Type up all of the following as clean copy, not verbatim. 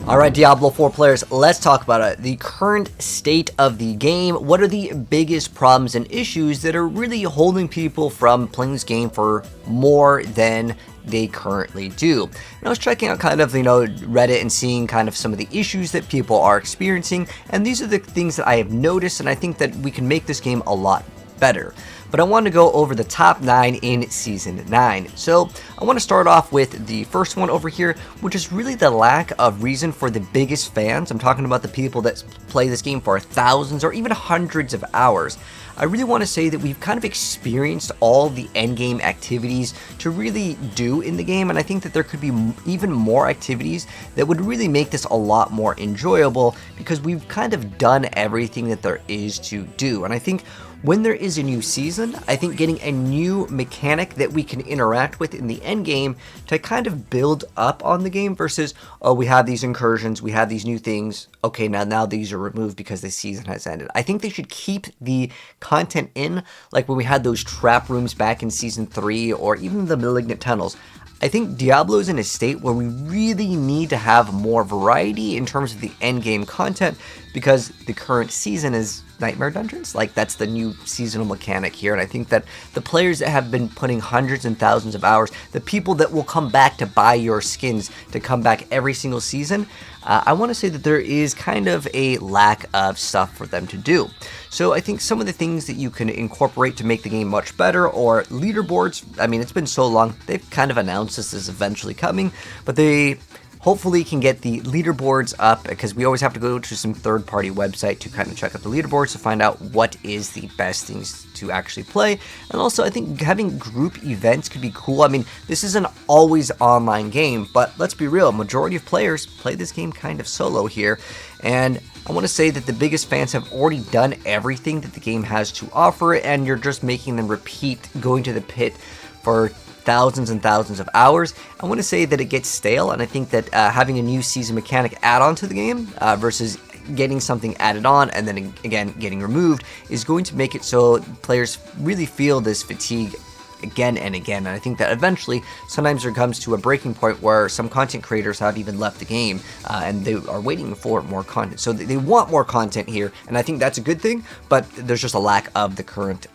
Alright, Diablo 4 players, let's talk about it. The current state of the game. What are the biggest problems and issues that are really holding people from playing this game for more than they currently do? And I was checking out kind of, Reddit and seeing kind of some of the issues that people are experiencing, and these are the things that I have noticed, and I think that we can make this game a lot better. But I want to go over the top 9 in Season 9. So I want to start off with the first one over here, which is really the lack of reason for the biggest fans. I'm talking about the people that play this game for thousands or even hundreds of hours. I really want to say that we've kind of experienced all the endgame activities to really do in the game, and I think that there could be even more activities that would really make this a lot more enjoyable, because we've kind of done everything that there is to do. And I think when there is a new season, I think getting a new mechanic that we can interact with in the end game to kind of build up on the game versus, oh, we have these incursions, we have these new things, okay, now these are removed because the season has ended. I think they should keep the content in, like when we had those trap rooms back in Season 3 or even the Malignant Tunnels. I think Diablo is in a state where we really need to have more variety in terms of the endgame content, because the current season is Nightmare Dungeons. Like, that's the new seasonal mechanic here, and I think that the players that have been putting hundreds and thousands of hours, the people that will come back to buy your skins, to come back every single season, I want to say that there is kind of a lack of stuff for them to do. So I think some of the things that you can incorporate to make the game much better, or leaderboards. I mean, it's been so long, they've kind of announced this is eventually coming, but they hopefully can get the leaderboards up, because we always have to go to some third-party website to kind of check out the leaderboards to find out what is the best things to actually play. And also, I think having group events could be cool. I mean, this is an always online game, but let's be real, majority of players play this game kind of solo here, and I want to say that the biggest fans have already done everything that the game has to offer, and you're just making them repeat going to the pit for thousands and thousands of hours. I want to say that it gets stale, and I think that having a new season mechanic add on to the game versus getting something added on and then again getting removed is going to make it so players really feel this fatigue again and again. And I think that eventually sometimes there comes to a breaking point where some content creators have even left the game and they are waiting for more content. So they want more content here, and I think that's a good thing, but there's just a lack of the current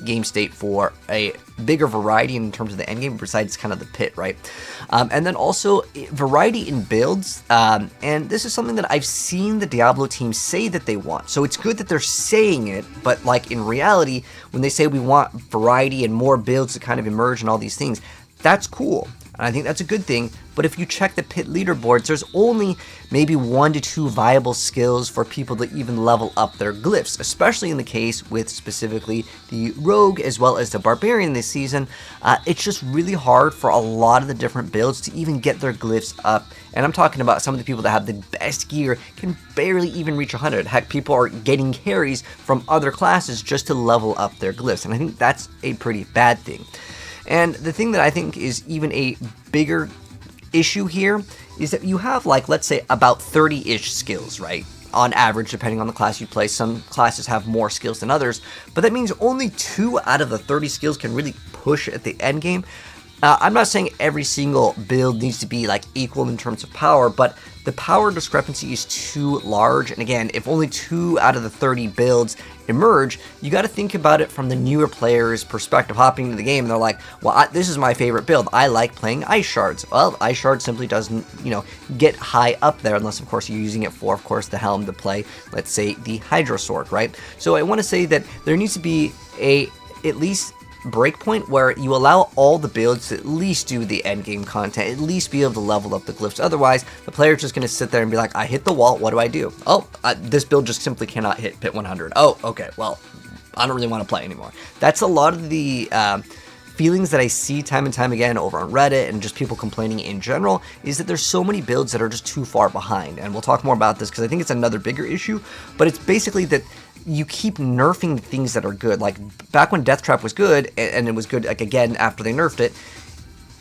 game state for a bigger variety in terms of the end game besides kind of the pit, right? And then also variety in builds, and this is something that I've seen the Diablo team say that they want. So it's good that they're saying it, but like in reality, when they say we want variety and more builds to kind of emerge and all these things, that's cool, and I think that's a good thing. But if you check the pit leaderboards, there's only maybe 1 to 2 viable skills for people to even level up their glyphs, especially in the case with specifically the rogue as well as the barbarian this season. It's just really hard for a lot of the different builds to even get their glyphs up, and I'm talking about some of the people that have the best gear can barely even reach 100. Heck, people are getting carries from other classes just to level up their glyphs, and I think that's a pretty bad thing. And the thing that I think is even a bigger issue here is that you have, like, let's say about 30-ish skills, right? On average, depending on the class you play. Some classes have more skills than others, but that means only 2 out of the 30 skills can really push at the end game. I'm not saying every single build needs to be like equal in terms of power, but the power discrepancy is too large. And again, if only 2 out of the 30 builds emerge, you got to think about it from the newer player's perspective, hopping into the game, and they're like, well, this is my favorite build. I like playing Ice Shards. Well, Ice Shard simply doesn't, get high up there unless, of course, you're using it for, of course, the helm to play, let's say, the Hydra Sorc, right? So I want to say that there needs to be at least breakpoint where you allow all the builds to at least do the end game content, at least be able to level up the glyphs. Otherwise, the player's just going to sit there and be like, I hit the wall, what do I do? Oh, this build just simply cannot hit pit 100. Oh, okay, well, I don't really want to play anymore. That's a lot of the feelings that I see time and time again over on Reddit and just people complaining in general, is that there's so many builds that are just too far behind. And we'll talk more about this because I think it's another bigger issue, but it's basically that you keep nerfing the things that are good. Like back when Death Trap was good, and it was good like again after they nerfed it,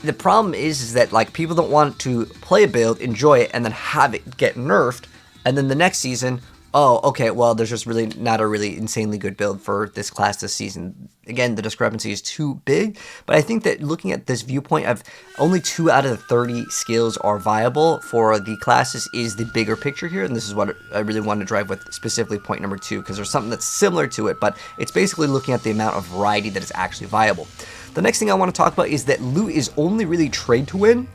the problem is that like people don't want to play a build, enjoy it, and then have it get nerfed, and then the next season, oh, okay, well, there's just really not a really insanely good build for this class this season. Again, the discrepancy is too big, but I think that looking at this viewpoint of only 2 out of the 30 skills are viable for the classes is the bigger picture here, and this is what I really want to drive with specifically point number 2, because there's something that's similar to it, but it's basically looking at the amount of variety that is actually viable. The next thing I want to talk about is that loot is only really trade to win.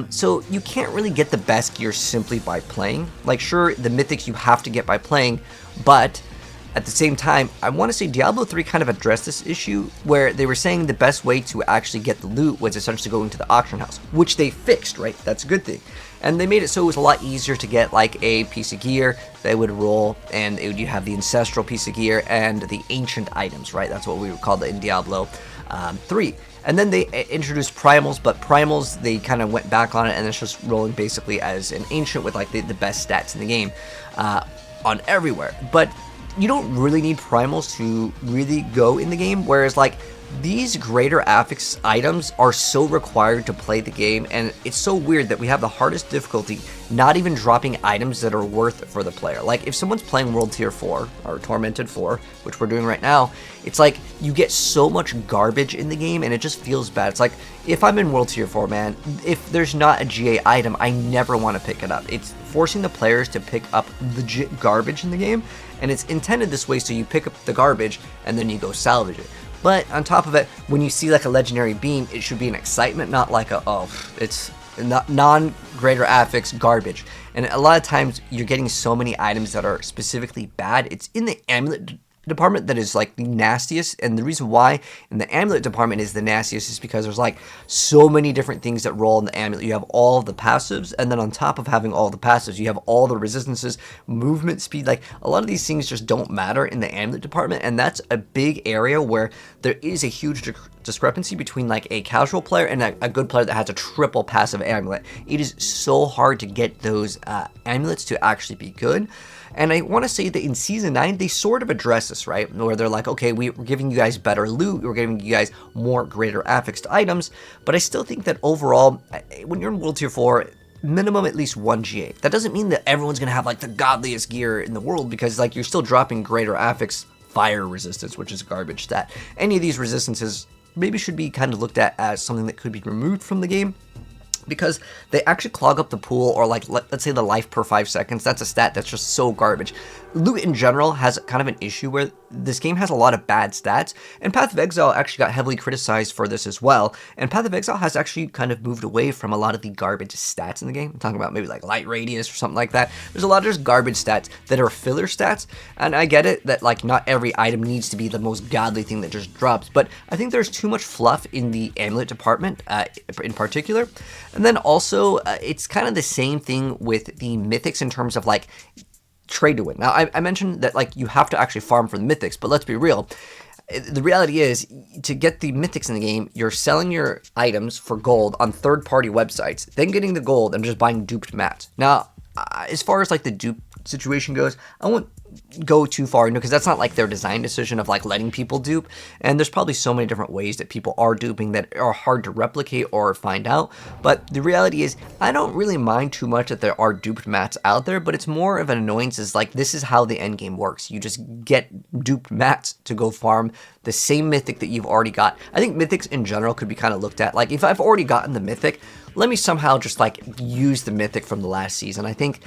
So you can't really get the best gear simply by playing. Like, sure, the mythics you have to get by playing, but at the same time, I want to say Diablo 3 kind of addressed this issue where they were saying the best way to actually get the loot was essentially going to the auction house, which they fixed, right? That's a good thing. And they made it so it was a lot easier to get like a piece of gear that would roll, and you have the ancestral piece of gear and the ancient items, right? That's what we would call it in Diablo 3. And then they introduced primals, but primals, they kind of went back on it, and it's just rolling basically as an ancient with like the best stats in the game on everywhere. But you don't really need primals to really go in the game, whereas like these greater affix items are so required to play the game, and it's so weird that we have the hardest difficulty not even dropping items that are worth it for the player. Like if someone's playing World Tier 4 or Tormented 4, which we're doing right now, it's like you get so much garbage in the game and it just feels bad. It's like if I'm in World Tier 4, man, if there's not a GA item, I never want to pick it up. It's forcing the players to pick up legit garbage in the game, and it's intended this way so you pick up the garbage and then you go salvage it. But on top of it, when you see like a legendary beam, it should be an excitement, not like a, oh, it's non-greater affix garbage. And a lot of times you're getting so many items that are specifically bad. It's in the amulet department that is like the nastiest, and the reason why in the amulet department is the nastiest is because there's like so many different things that roll in the amulet. You have all of the passives, and then on top of having all the passives, you have all the resistances, movement speed. Like a lot of these things just don't matter in the amulet department, and that's a big area where there is a huge discrepancy between like a casual player and a good player that has a triple passive amulet. It is so hard to get those amulets to actually be good. And I want to say that in Season 9, they sort of address this, right? Where they're like, okay, we're giving you guys better loot, we're giving you guys more greater affixed items, but I still think that overall, when you're in World Tier 4, minimum at least 1 GA. That doesn't mean that everyone's going to have like the godliest gear in the world, because like you're still dropping greater affix fire resistance, which is a garbage stat. Any of these resistances maybe should be kind of looked at as something that could be removed from the game, because they actually clog up the pool, or like let's say the life per 5 seconds. That's a stat that's just so garbage. Loot in general has kind of an issue where this game has a lot of bad stats, and Path of Exile actually got heavily criticized for this as well, and Path of Exile has actually kind of moved away from a lot of the garbage stats in the game. I'm talking about maybe like light radius or something like that. There's a lot of just garbage stats that are filler stats, and I get it that like not every item needs to be the most godly thing that just drops, but I think there's too much fluff in the amulet department in particular. And then also, it's kind of the same thing with the mythics in terms of like trade to win. Now, I mentioned that like you have to actually farm for the mythics, but let's be real. The reality is, to get the mythics in the game, you're selling your items for gold on third-party websites, then getting the gold and just buying duped mats. Now, as far as like the dupe situation goes, I won't go too far into, because that's not like their design decision of like letting people dupe, and there's probably so many different ways that people are duping that are hard to replicate or find out. But the reality is, I don't really mind too much that there are duped mats out there, but it's more of an annoyance. Is like, this is how the end game works. You just get duped mats to go farm the same mythic that you've already got. I think mythics in general could be kind of looked at like, if I've already gotten the mythic, let me somehow just like use the mythic from the last season, I think,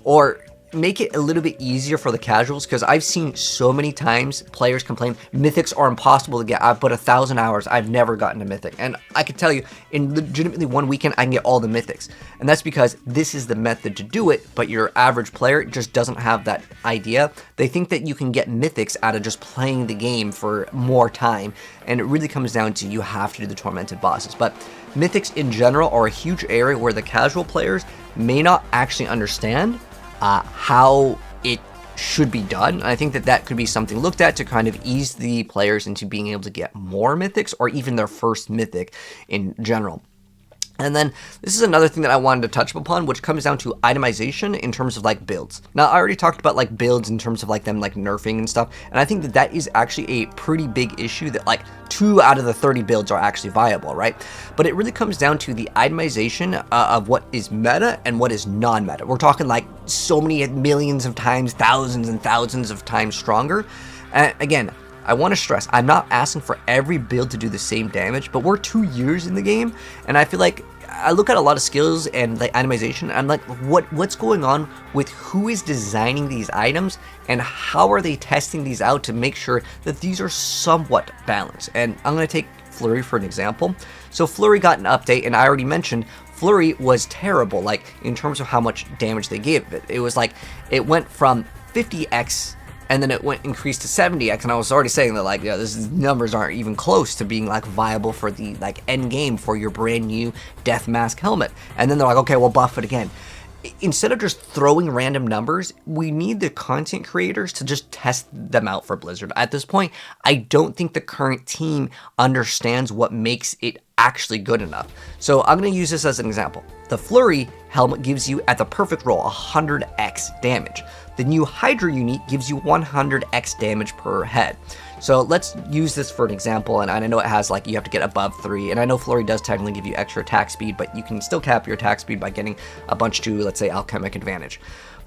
or make it a little bit easier for the casuals, because I've seen so many times players complain mythics are impossible to get. I've put 1,000 hours, I've never gotten a mythic, and I can tell you in legitimately one weekend I can get all the mythics, and that's because this is the method to do it. But your average player just doesn't have that idea. They think that you can get mythics out of just playing the game for more time, and it really comes down to you have to do the tormented bosses. But mythics in general are a huge area where the casual players may not actually understand how it should be done. And I think that that could be something looked at to kind of ease the players into being able to get more mythics, or even their first mythic in general. And then this is another thing that I wanted to touch upon, which comes down to itemization in terms of like builds. Now, I already talked about like builds in terms of like them like nerfing and stuff, and I think that that is actually a pretty big issue, that like 2 out of the 30 builds are actually viable, right? But it really comes down to the itemization of what is meta and what is non-meta. We're talking like so many millions of times, thousands and thousands of times stronger. And again, I want to stress, I'm not asking for every build to do the same damage, but we're 2 years in the game, and I feel like I look at a lot of skills and like itemization, and I'm like, what's going on with who is designing these items, and how are they testing these out to make sure that these are somewhat balanced? And I'm going to take Flurry for an example. So Flurry got an update, and I already mentioned Flurry was terrible, like in terms of how much damage they gave it. It was like, it went from 50x and then it increased to 70x, and I was already saying that like, yeah, these numbers aren't even close to being like viable for the like end game for your brand new death mask helmet. And then they're like, okay, we'll buff it again. Instead of just throwing random numbers, we need the content creators to just test them out for Blizzard. At this point, I don't think the current team understands what makes it actually good enough. So I'm going to use this as an example. The Flurry helmet gives you, at the perfect roll, 100x damage. The new Hydra unique gives you 100x damage per head. So let's use this for an example, and I know it has like, you have to get above 3, and I know Flurry does technically give you extra attack speed, but you can still cap your attack speed by getting a bunch to, let's say, alchemic advantage.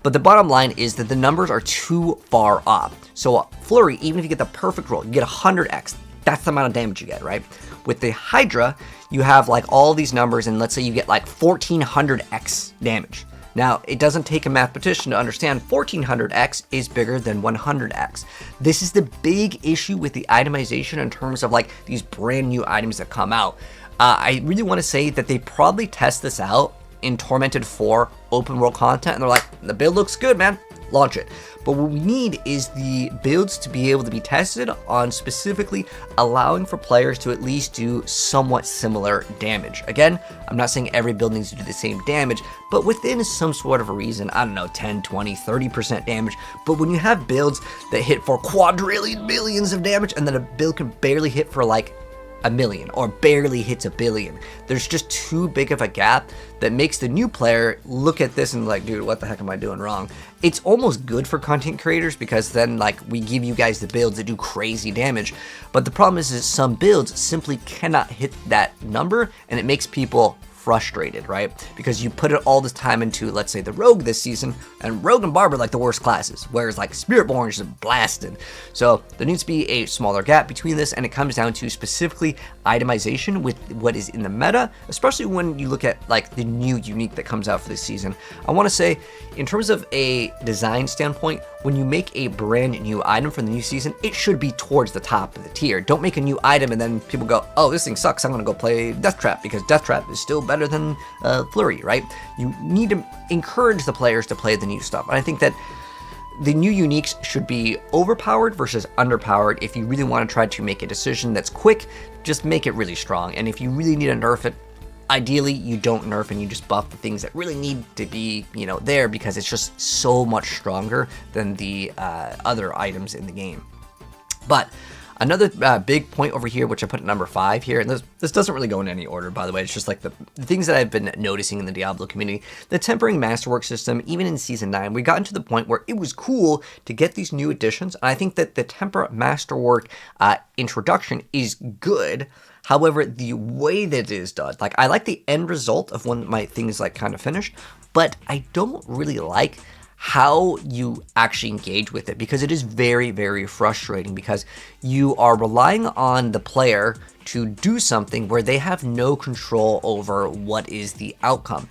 But the bottom line is that the numbers are too far off. So Flurry, even if you get the perfect roll, you get 100x. That's the amount of damage you get, right? With the Hydra, you have like all these numbers, and let's say you get like 1400x damage. Now, it doesn't take a mathematician to understand 1400x is bigger than 100x. This is the big issue with the itemization in terms of like these brand new items that come out. I really want to say that they probably test this out in Tormented 4 open world content, and they're like, the build looks good, man, launch it. But what we need is the builds to be able to be tested on, specifically allowing for players to at least do somewhat similar damage. Again, I'm not saying every build needs to do the same damage, but within some sort of a reason, I don't know, 10, 20, 30% damage. But when you have builds that hit for quadrillion millions of damage, and then a build can barely hit for like a million or barely hits a billion, there's just too big of a gap that makes the new player look at this and like, dude, what the heck am I doing wrong? It's almost good for content creators, because then like we give you guys the builds that do crazy damage, but the problem is some builds simply cannot hit that number, and it makes people frustrated, right? Because you put it all this time into, let's say, the Rogue this season, and Rogue and Barb are like the worst classes, whereas like Spiritborn is blasted. So there needs to be a smaller gap between this, and it comes down to specifically itemization with what is in the meta, especially when you look at like the new unique that comes out for this season. I want to say, in terms of a design standpoint, when you make a brand new item for the new season, it should be towards the top of the tier. Don't make a new item and then people go, oh, this thing sucks, I'm gonna go play Death Trap, because Death Trap is still better than Flurry, right? You need to encourage the players to play the new stuff. And I think that the new uniques should be overpowered versus underpowered. If you really want to try to make a decision that's quick, just make it really strong. And if you really need to nerf it, ideally you don't nerf and you just buff the things that really need to be, you know, there, because it's just so much stronger than the other items in the game. But another big point over here, which I put at number 5 here, and this doesn't really go in any order, by the way, it's just like the things that I've been noticing in the Diablo community. The tempering masterwork system, even in Season 9, we gotten to the point where it was cool to get these new additions, and I think that the temper masterwork introduction is good. However, the way that it is done, like, I like the end result of when my thing is like kind of finished, but I don't really like how you actually engage with it, because it is very, very frustrating, because you are relying on the player to do something where they have no control over what is the outcome.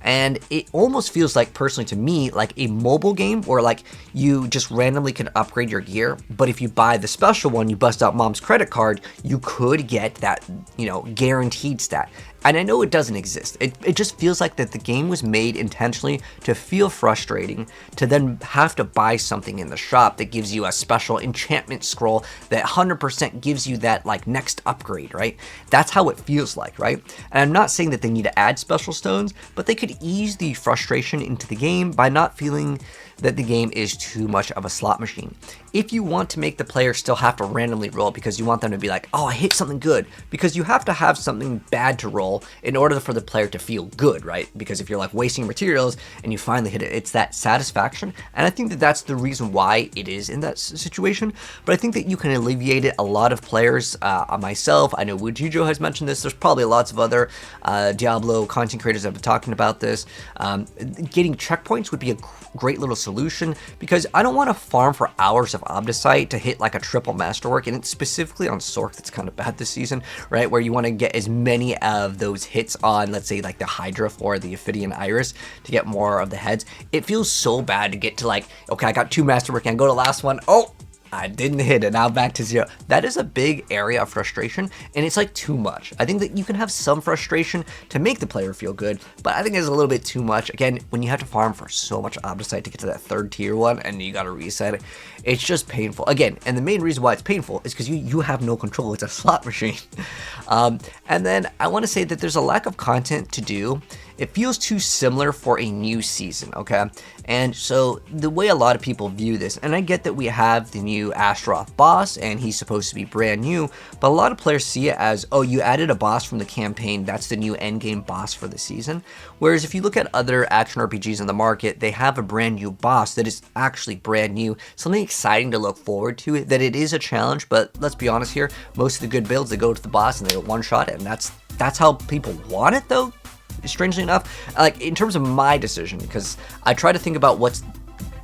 And it almost feels like, personally to me, like a mobile game where like you just randomly can upgrade your gear, but if you buy the special one, you bust out mom's credit card, you could get that, you know, guaranteed stat. And I know it doesn't exist. It just feels like that the game was made intentionally to feel frustrating, to then have to buy something in the shop that gives you a special enchantment scroll that 100% gives you that like next upgrade, right? That's how it feels like, right? And I'm not saying that they need to add special stones, but they could ease the frustration into the game by not feeling that the game is too much of a slot machine. If you want to make the player still have to randomly roll because you want them to be like, oh, I hit something good, because you have to have something bad to roll goal in order for the player to feel good, right? Because if you're like wasting materials and you finally hit it, it's that satisfaction. And I think that that's the reason why it is in that situation. But I think that you can alleviate it. A lot of players, myself, I know Wujijo has mentioned this. There's probably lots of other Diablo content creators that have been talking about this. Getting checkpoints would be a great little solution, because I don't want to farm for hours of Obdicite to hit like a triple masterwork, and it's specifically on Sorc that's kind of bad this season, right? Where you want to get as many of those hits on, let's say, like the Hydra or the Ophidian Iris to get more of the heads. It feels so bad to get to like, okay, I got 2 masterwork and go to the last one. Oh, I didn't hit it, now back to 0. That is a big area of frustration, and it's like too much. I think that you can have some frustration to make the player feel good, but I think it's a little bit too much. Again, when you have to farm for so much Obdicite to get to that 3rd tier one, and you gotta reset it, it's just painful. Again, and the main reason why it's painful is because you have no control. It's a slot machine. And then I want to say that there's a lack of content to do. It feels too similar for a new season, okay? And so the way a lot of people view this, and I get that we have the new Astaroth boss, and he's supposed to be brand new, but a lot of players see it as, oh, you added a boss from the campaign, that's the new endgame boss for the season. Whereas if you look at other action RPGs in the market, they have a brand new boss that is actually brand new, something exciting to look forward to, that it is a challenge, but let's be honest here, most of the good builds, they go to the boss and they one-shot it, and that's how people want it though. Strangely enough, like in terms of my decision, because I try to think about what's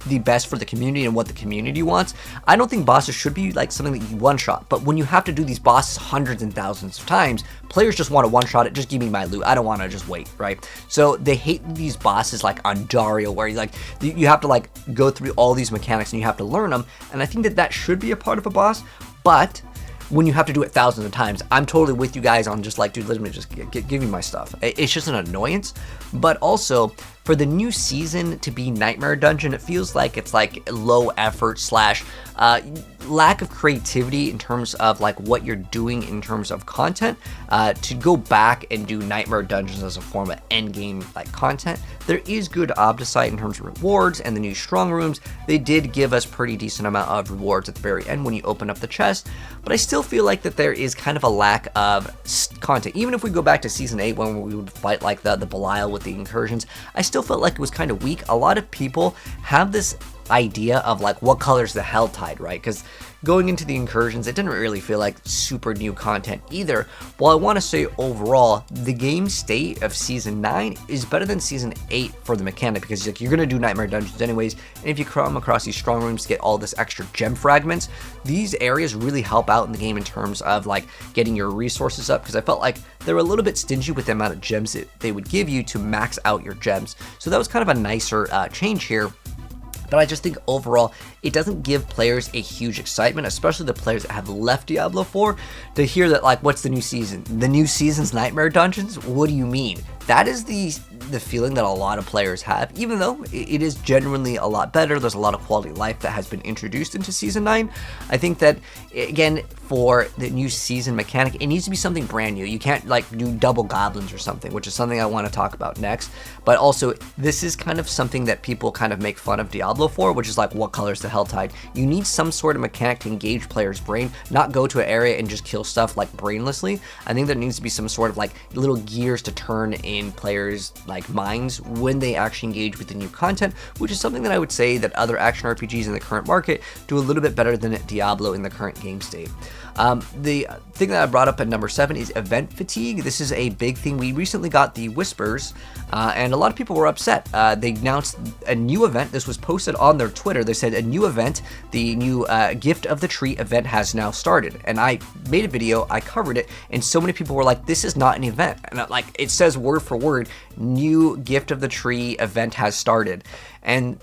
the best for the community and what the community wants. I don't think bosses should be like something that you one-shot, but when you have to do these bosses hundreds and thousands of times, players just want to one-shot it. Just give me my loot. I don't want to just wait, right? So they hate these bosses like on Dario, where you have to like go through all these mechanics and you have to learn them, and I think that that should be a part of a boss, but when you have to do it thousands of times, I'm totally with you guys on just like, dude, let me just give me my stuff. It's just an annoyance. But also, for the new season to be Nightmare Dungeon, it feels like it's like low effort slash lack of creativity in terms of like what you're doing in terms of content. To go back and do Nightmare Dungeons as a form of endgame like content, there is good Obdicite in terms of rewards, and the new strong rooms, they did give us pretty decent amount of rewards at the very end when you open up the chest, but I still feel like that there is kind of a lack of content. Even if we go back to season 8 when we would fight like the Belial with the incursions, I still felt like it was kind of weak. A lot of people have this idea of like what color's the hell tide, right? Because going into the incursions, it didn't really feel like super new content either. Well, I want to say overall, the game state of season 9 is better than season 8 for the mechanic, because like, you're going to do Nightmare Dungeons anyways, and if you come across these strong rooms to get all this extra gem fragments, these areas really help out in the game in terms of like getting your resources up, because I felt like they were a little bit stingy with the amount of gems that they would give you to max out your gems. So that was kind of a nicer change here. But I just think overall, it doesn't give players a huge excitement, especially the players that have left Diablo 4, to hear that like, what's the new season? The new season's Nightmare Dungeons? What do you mean? That is the feeling that a lot of players have, even though it is genuinely a lot better. There's a lot of quality of life that has been introduced into season 9. I think that, again, for the new season mechanic, it needs to be something brand new. You can't like do double goblins or something, which is something I want to talk about next. But also, this is kind of something that people kind of make fun of Diablo for, which is like, what color's the Helltide? You need some sort of mechanic to engage players' brain, not go to an area and just kill stuff like brainlessly. I think there needs to be some sort of like little gears to turn in players' like minds when they actually engage with the new content, which is something that I would say that other action RPGs in the current market do a little bit better than Diablo in the current game state. The thing that I brought up at number 7 is event fatigue. This is a big thing. We recently got the Whispers, and a lot of people were upset. They announced a new event. This was posted on their Twitter. They said a new event, the new Gift of the Tree event has now started. And I made a video, I covered it, and so many people were like, this is not an event. And like, it says word for word, new Gift of the Tree event has started. And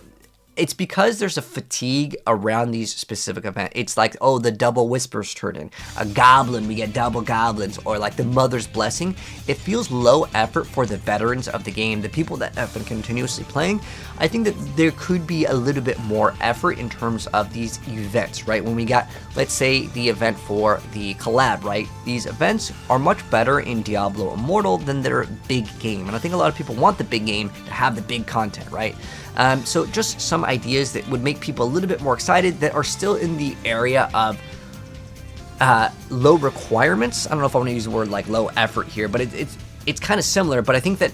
it's because there's a fatigue around these specific events. It's like, oh, the double whispers turn in. A goblin, we get double goblins. Or like the Mother's Blessing. It feels low effort for the veterans of the game, the people that have been continuously playing. I think that there could be a little bit more effort in terms of these events, right? When we got, let's say, the event for the collab, right? These events are much better in Diablo Immortal than their big game. And I think a lot of people want the big game to have the big content, right? So just some ideas that would make people a little bit more excited that are still in the area of low requirements. I don't know if I want to use the word like low effort here, but it's it's kind of similar, but I think that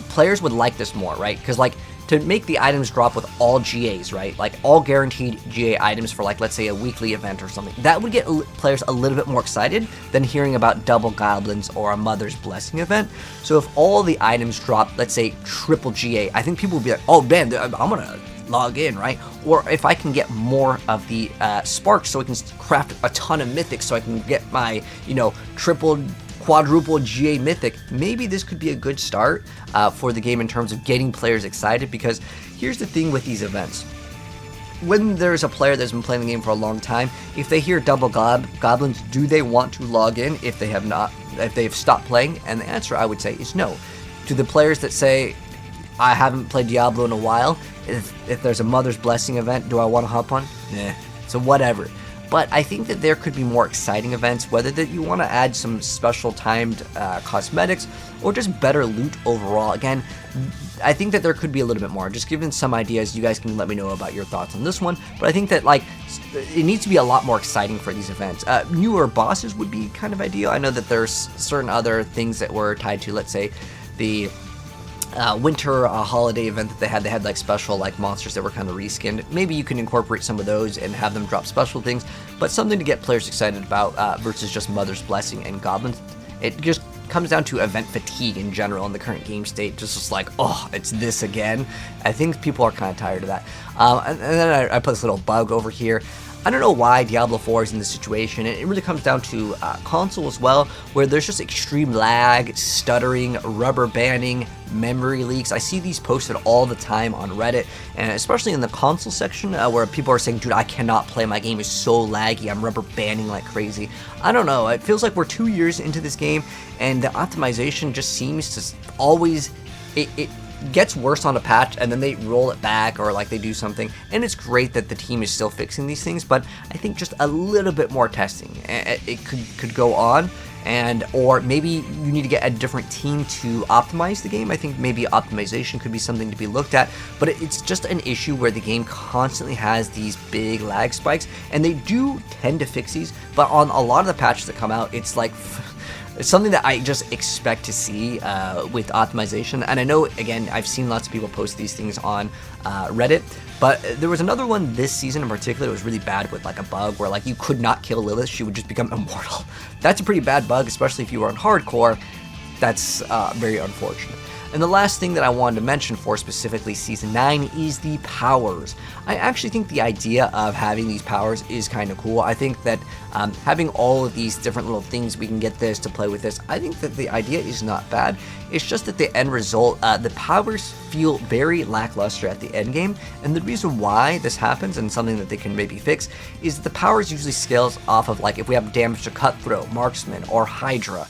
players would like this more, right? Because like to make the items drop with all GAs, right? Like all guaranteed GA items for like, let's say a weekly event or something, that would get players a little bit more excited than hearing about double goblins or a Mother's Blessing event. So if all the items drop, let's say triple GA, I think people would be like, oh man, I'm gonna log in, right? Or if I can get more of the sparks so I can craft a ton of mythics so I can get my, you know, triple quadruple GA mythic, maybe this could be a good start for the game in terms of getting players excited. Because here's the thing with these events: when there's a player that's been playing the game for a long time, if they hear double goblins, do they want to log in if they have not, if they've stopped playing? And the answer I would say is no. To the players that say, I haven't played Diablo in a while, if there's a Mother's Blessing event, do I want to hop on? Nah. So whatever. But I think that there could be more exciting events, whether that you want to add some special timed cosmetics or just better loot overall. Again, I think that there could be a little bit more. Just giving some ideas, you guys can let me know about your thoughts on this one. But I think that like it needs to be a lot more exciting for these events. Newer bosses would be kind of ideal. I know that there's certain other things that were tied to, let's say, the winter holiday event that they had like special like monsters that were kind of reskinned. Maybe you can incorporate some of those and have them drop special things, but something to get players excited about versus just Mother's Blessing and goblins. It just comes down to event fatigue in general in the current game state. Just like, oh, it's this again. I think people are kind of tired of that. And then I put this little bug over here. I don't know why Diablo 4 is in this situation. It really comes down to console as well, where there's just extreme lag, stuttering, rubber banding, memory leaks. I see these posted all the time on Reddit, and especially in the console section where people are saying, dude, I cannot play, my game is so laggy, I'm rubber banding like crazy. I don't know, it feels like we're 2 years into this game, and the optimization just seems to always, it gets worse on a patch and then they roll it back or like they do something, and it's great that the team is still fixing these things, but I think just a little bit more testing it could go on, and or maybe you need to get a different team to optimize the game. I think maybe optimization could be something to be looked at, but it's just an issue where the game constantly has these big lag spikes, and they do tend to fix these, but on a lot of the patches that come out, it's like it's something that I just expect to see with optimization. And I know, again, I've seen lots of people post these things on Reddit, but there was another one this season in particular that was really bad with like a bug where like you could not kill Lilith, she would just become immortal. That's a pretty bad bug, especially if you were on hardcore. That's very unfortunate. And the last thing that I wanted to mention for specifically Season 9 is the powers. I actually think the idea of having these powers is kind of cool. I think that having all of these different little things, we can get this to play with this, I think that the idea is not bad. It's just that the end result, the powers feel very lackluster at the end game, and the reason why this happens, and something that they can maybe fix, is the powers usually scales off of like if we have damage to Cutthroat, Marksman, or Hydra.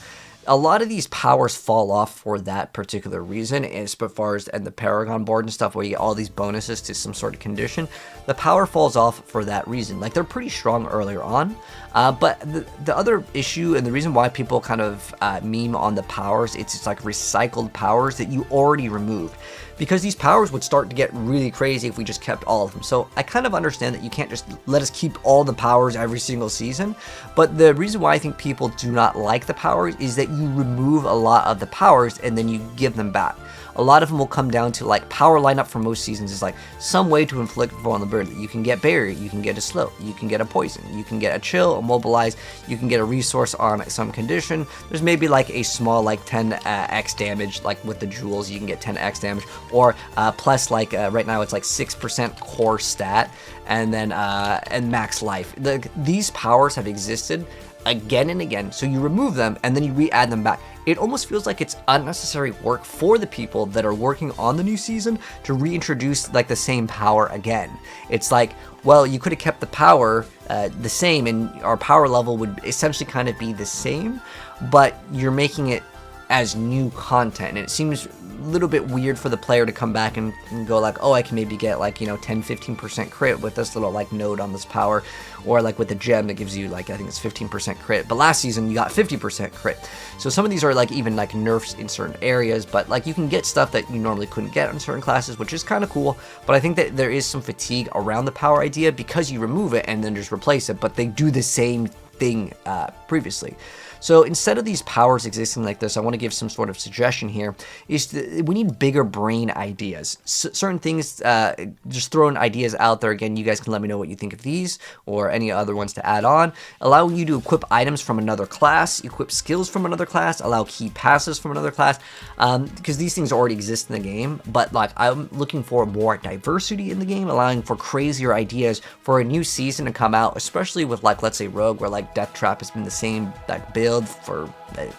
A lot of these powers fall off for that particular reason, as far as and the Paragon board and stuff where you get all these bonuses to some sort of condition. The power falls off for that reason. Like, they're pretty strong earlier on, but the other issue and the reason why people kind of meme on the powers, it's like recycled powers that you already removed, because these powers would start to get really crazy if we just kept all of them. So I kind of understand that you can't just let us keep all the powers every single season, but the reason why I think people do not like the powers is that you remove a lot of the powers and then you give them back. A lot of them will come down to like power lineup for most seasons is like some way to inflict vulnerability. You can get Barrier, you can get a Slow, you can get a Poison, you can get a Chill, a Mobilize, you can get a resource on some condition. There's maybe like a small like 10x damage, like with the jewels you can get 10x damage, or plus like right now it's like 6% core stat, and then and max life. These powers have existed again and again, so you remove them and then you re-add them back. It almost feels like it's unnecessary work for the people that are working on the new season to reintroduce like the same power again. It's like, well, you could have kept the power the same and our power level would essentially kind of be the same, but you're making it as new content, and it seems a little bit weird for the player to come back and go like, oh, I can maybe get like, you know, 10-15% crit with this little like node on this power, or like with the gem that gives you like, I think it's 15% crit, but last season you got 50% crit. So some of these are like even like nerfs in certain areas, but like you can get stuff that you normally couldn't get on certain classes, which is kind of cool. But I think that there is some fatigue around the power idea because you remove it and then just replace it, but they do the same thing previously. So instead of these powers existing like this, I want to give some sort of suggestion here, we need bigger brain ideas. Certain things, just throwing ideas out there. Again, you guys can let me know what you think of these or any other ones to add on. Allowing you to equip items from another class, equip skills from another class, allow key passes from another class, because these things already exist in the game, but like I'm looking for more diversity in the game, allowing for crazier ideas for a new season to come out, especially with like, let's say Rogue, where like Death Trap has been the same like build for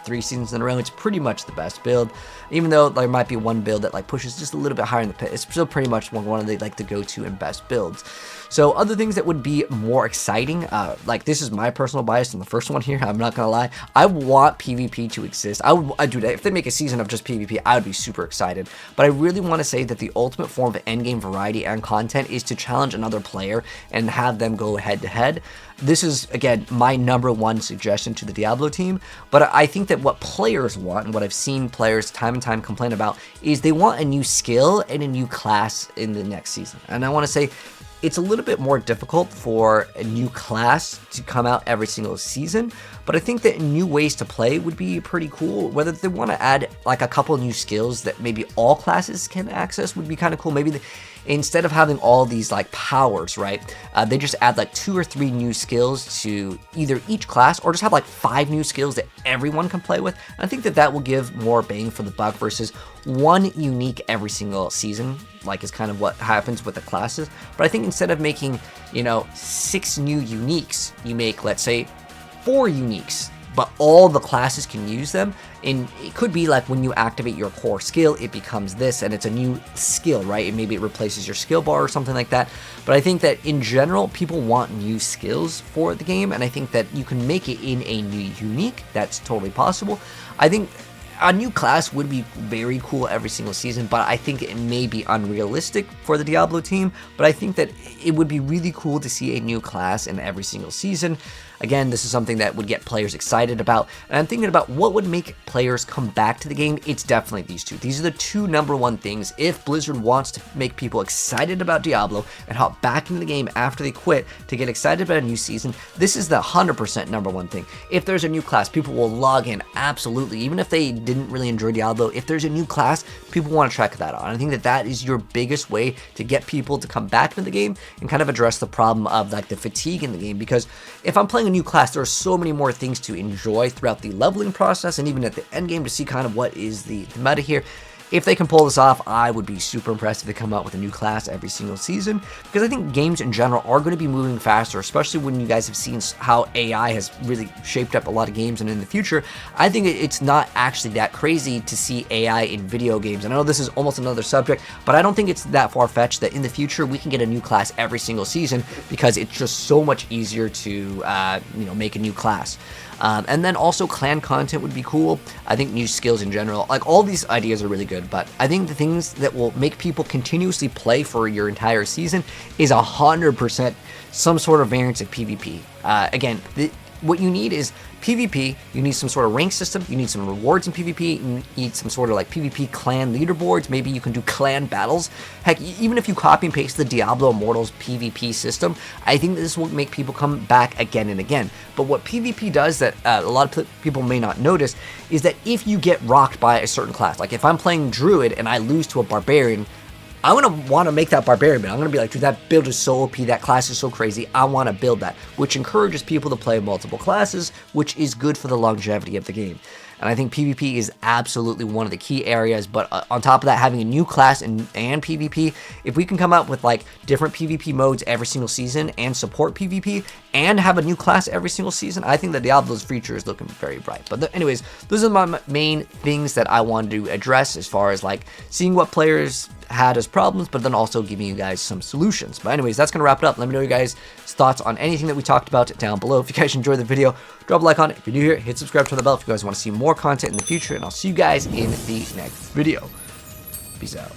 3 seasons in a row. It's pretty much the best build, even though there might be one build that like pushes just a little bit higher in the pit. It's still pretty much one of the like the go-to and best builds. So other things that would be more exciting, like this is my personal bias in the first one here, I'm not gonna lie, I want PvP to exist. I do that. If they make a season of just PvP, I would be super excited. But I really want to say that the ultimate form of endgame variety and content is to challenge another player and have them go head to head. This is, again, my #1 suggestion to the Diablo team, but I think that what players want, and what I've seen players time and time complain about, is they want a new skill and a new class in the next season. And I want to say, it's a little bit more difficult for a new class to come out every single season, but I think that new ways to play would be pretty cool. Whether they want to add like a couple new skills that maybe all classes can access would be kind of cool. Maybe instead of having all these like powers, right, they just add like 2 or 3 new skills to either each class, or just have like 5 new skills that everyone can play with. I think that will give more bang for the buck versus one unique every single season, like is kind of what happens with the classes. But I think instead of making, 6 new uniques, you make, let's say, 4 uniques, but all the classes can use them. And it could be like when you activate your core skill, it becomes this, and it's a new skill, right? And maybe it replaces your skill bar or something like that. But I think that in general, people want new skills for the game, and I think that you can make it in a new unique. That's totally possible. I think a new class would be very cool every single season, but I think it may be unrealistic for the Diablo team. But I think that it would be really cool to see a new class in every single season. Again, this is something that would get players excited about, and I'm thinking about what would make players come back to the game. It's definitely these two. These are the two #1 things. If Blizzard wants to make people excited about Diablo and hop back into the game after they quit to get excited about a new season, this is the 100% #1 thing. If there's a new class, people will log in, absolutely. Even if they didn't really enjoy Diablo, if there's a new class, people want to check that out. I think that is your biggest way to get people to come back into the game and kind of address the problem of like the fatigue in the game. Because if I'm playing a new class, there are so many more things to enjoy throughout the leveling process and even at the end game to see kind of what is the meta here. If they can pull this off, I would be super impressed if they come out with a new class every single season, because I think games in general are going to be moving faster, especially when you guys have seen how AI has really shaped up a lot of games. And in the future, I think it's not actually that crazy to see AI in video games. And I know this is almost another subject, but I don't think it's that far-fetched that in the future we can get a new class every single season, because it's just so much easier to make a new class. And then also clan content would be cool. I think new skills in general, like all these ideas are really good, but I think the things that will make people continuously play for your entire season is 100% some sort of variance of PvP. Again, what you need is PvP, you need some sort of rank system, you need some rewards in PvP, you need some sort of like PvP clan leaderboards, maybe you can do clan battles. Heck, even if you copy and paste the Diablo Immortals PvP system, I think this will make people come back again and again. But what PvP does that a lot of people may not notice is that if you get rocked by a certain class, like if I'm playing Druid and I lose to a Barbarian, I'm going to want to make that Barbarian build. I'm going to be like, dude, that build is so OP, that class is so crazy, I want to build that, which encourages people to play multiple classes, which is good for the longevity of the game. And I think PvP is absolutely one of the key areas, but on top of that, having a new class and PvP, if we can come out with like different PvP modes every single season and support PvP and have a new class every single season, I think that Diablo's future is looking very bright. But anyways, those are my main things that I wanted to address as far as like seeing what players had as problems, but then also giving you guys some solutions. But anyways, that's gonna wrap it up. Let me know your guys' thoughts on anything that we talked about down below. If you guys enjoyed the video, drop a like on it. If you're new here, hit subscribe, turn the bell if you guys want to see more content in the future, and I'll see you guys in the next video. Peace out.